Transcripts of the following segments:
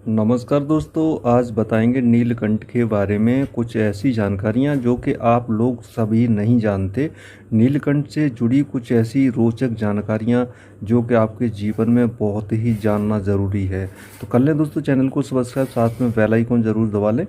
नमस्कार दोस्तों, आज बताएंगे नीलकंठ के बारे में कुछ ऐसी जानकारियां जो कि आप लोग सभी नहीं जानते। नीलकंठ से जुड़ी कुछ ऐसी रोचक जानकारियां जो कि आपके जीवन में बहुत ही जानना ज़रूरी है। तो कर लें दोस्तों चैनल को सब्सक्राइब, साथ में बेल आइकन ज़रूर दबा लें,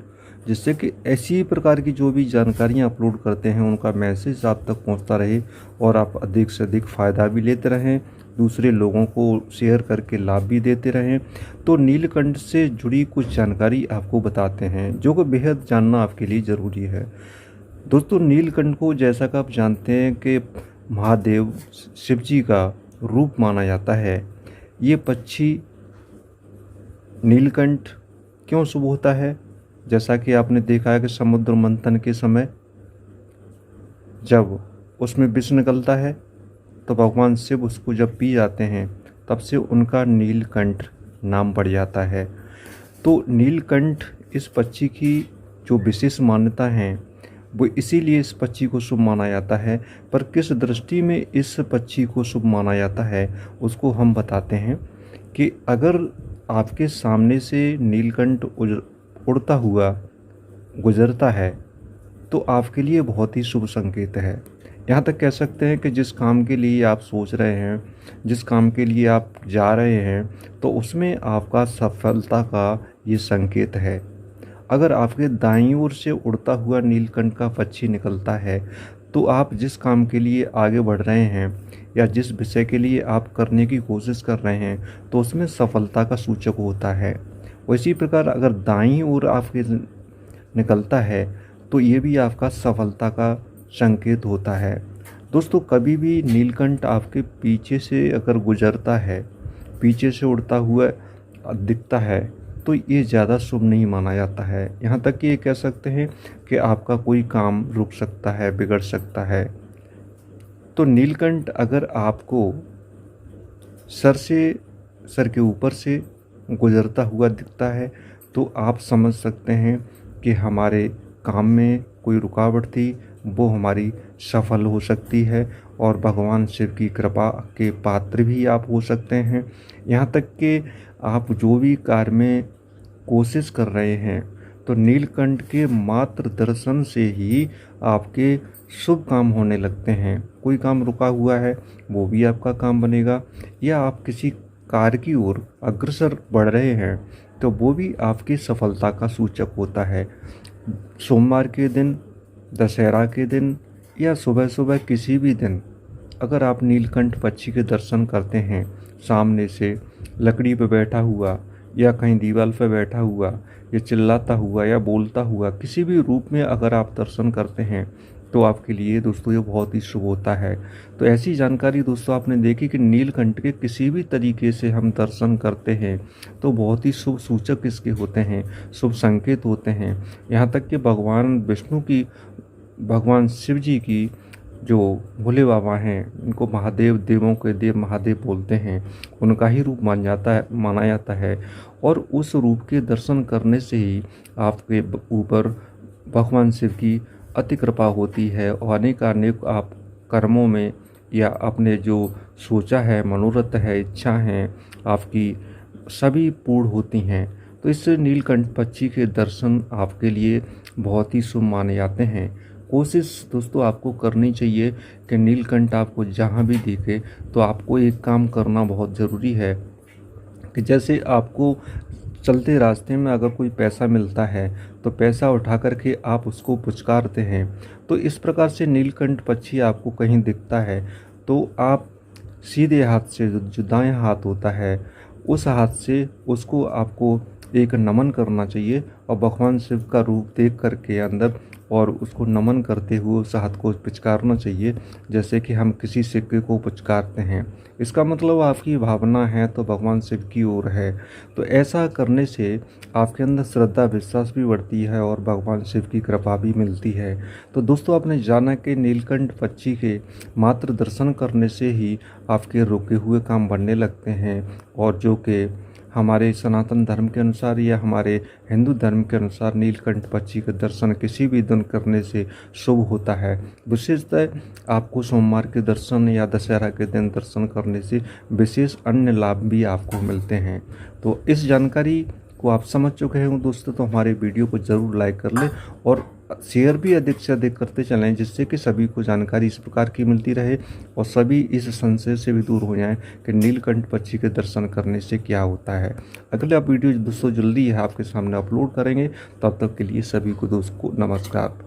जिससे कि ऐसी प्रकार की जो भी जानकारियां अपलोड करते हैं उनका मैसेज आप तक पहुंचता रहे और आप अधिक से अधिक फ़ायदा भी लेते रहें, दूसरे लोगों को शेयर करके लाभ भी देते रहें। तो नीलकंठ से जुड़ी कुछ जानकारी आपको बताते हैं जो कि बेहद जानना आपके लिए ज़रूरी है। दोस्तों, नीलकंठ को जैसा कि आप जानते हैं कि महादेव शिव जी का रूप माना जाता है। ये पक्षी नीलकंठ क्यों शुभ होता है? जैसा कि आपने देखा है कि समुद्र मंथन के समय जब उसमें विष निकलता है तो भगवान शिव उसको जब पी जाते हैं तब से उनका नीलकंठ नाम पड़ जाता है। तो नीलकंठ इस पक्षी की जो विशेष मान्यता है वो इसीलिए इस पक्षी को शुभ माना जाता है। पर किस दृष्टि में इस पक्षी को शुभ माना जाता है उसको हम बताते हैं कि अगर आपके सामने से नीलकंठ उड़ता हुआ गुजरता है तो आपके लिए बहुत ही शुभ संकेत है। यहाँ तक कह सकते हैं कि जिस काम के लिए आप सोच रहे हैं, जिस काम के लिए आप जा रहे हैं, तो उसमें आपका सफलता का ये संकेत है। अगर आपके दाईं ओर से उड़ता हुआ नीलकंठ का पक्षी निकलता है तो आप जिस काम के लिए आगे बढ़ रहे हैं या जिस विषय के लिए आप करने की कोशिश कर रहे हैं तो उसमें सफलता का सूचक होता है। इसी प्रकार अगर दाईं ओर आपके निकलता है तो ये भी आपका सफलता का संकेत होता है। दोस्तों, कभी भी नीलकंठ आपके पीछे से अगर गुजरता है, पीछे से उड़ता हुआ दिखता है तो ये ज़्यादा शुभ नहीं माना जाता है। यहाँ तक कि ये कह सकते हैं कि आपका कोई काम रुक सकता है, बिगड़ सकता है। तो नीलकंठ अगर आपको सर के ऊपर से गुजरता हुआ दिखता है तो आप समझ सकते हैं कि हमारे काम में कोई रुकावट थी वो हमारी सफल हो सकती है और भगवान शिव की कृपा के पात्र भी आप हो सकते हैं। यहाँ तक कि आप जो भी कार्य में कोशिश कर रहे हैं तो नीलकंठ के मात्र दर्शन से ही आपके शुभ काम होने लगते हैं। कोई काम रुका हुआ है वो भी आपका काम बनेगा, या आप किसी कार्य की ओर अग्रसर बढ़ रहे हैं तो वो भी आपकी सफलता का सूचक होता है। सोमवार के दिन, दशहरा के दिन या सुबह सुबह किसी भी दिन अगर आप नीलकंठ पक्षी के दर्शन करते हैं, सामने से लकड़ी पर बैठा हुआ या कहीं दीवार पर बैठा हुआ या चिल्लाता हुआ या बोलता हुआ किसी भी रूप में अगर आप दर्शन करते हैं तो आपके लिए दोस्तों ये बहुत ही शुभ होता है। तो ऐसी जानकारी दोस्तों आपने देखी कि नीलकंठ के किसी भी तरीके से हम दर्शन करते हैं तो बहुत ही शुभ सूचक इसके होते हैं, शुभ संकेत होते हैं। यहाँ तक कि भगवान शिव जी की जो भोले बाबा हैं, इनको महादेव, देवों के देव महादेव बोलते हैं, उनका ही रूप माना जाता है। और उस रूप के दर्शन करने से ही आपके ऊपर भगवान शिव की अति कृपा होती है और अनेक आप कर्मों में या अपने जो सोचा है, मनोरथ है, इच्छा हैं आपकी, सभी पूर्ण होती हैं। तो इस नीलकंठ पक्षी के दर्शन आपके लिए बहुत ही शुभ माने जाते हैं। कोशिश दोस्तों आपको करनी चाहिए कि नीलकंठ आपको जहाँ भी दिखे तो आपको एक काम करना बहुत ज़रूरी है कि जैसे आपको चलते रास्ते में अगर कोई पैसा मिलता है तो पैसा उठा करके आप उसको पुचकारते हैं, तो इस प्रकार से नीलकंठ पक्षी आपको कहीं दिखता है तो आप सीधे हाथ से, जो दाएं हाथ होता है, उस हाथ से उसको आपको एक नमन करना चाहिए और भगवान शिव का रूप देख करके अंदर और उसको नमन करते हुए उस हाथ को पुचकारना चाहिए, जैसे कि हम किसी सिक्के को पुचकारते हैं। इसका मतलब आपकी भावना है तो भगवान शिव की ओर है। तो ऐसा करने से आपके अंदर श्रद्धा, विश्वास भी बढ़ती है और भगवान शिव की कृपा भी मिलती है। तो दोस्तों, आपने जाना कि नीलकंठ पक्षी के मात्र दर्शन करने से ही आपके रुके हुए काम बनने लगते हैं, और जो कि हमारे सनातन धर्म के अनुसार या हमारे हिंदू धर्म के अनुसार नीलकंठ पक्षी के दर्शन किसी भी दिन करने से शुभ होता है। विशेषतः आपको सोमवार के दर्शन या दशहरा के दिन दर्शन करने से विशेष अन्य लाभ भी आपको मिलते हैं। तो इस जानकारी को आप समझ चुके हैं दोस्तों, तो हमारे वीडियो को ज़रूर लाइक कर लें और शेयर भी अधिक से अधिक करते चलें, जिससे कि सभी को जानकारी इस प्रकार की मिलती रहे और सभी इस संशय से भी दूर हो जाएं कि नीलकंठ पक्षी के दर्शन करने से क्या होता है। अगला वीडियो दोस्तों जल्दी है आपके सामने अपलोड करेंगे। तब तक के लिए सभी को दोस्तों नमस्कार।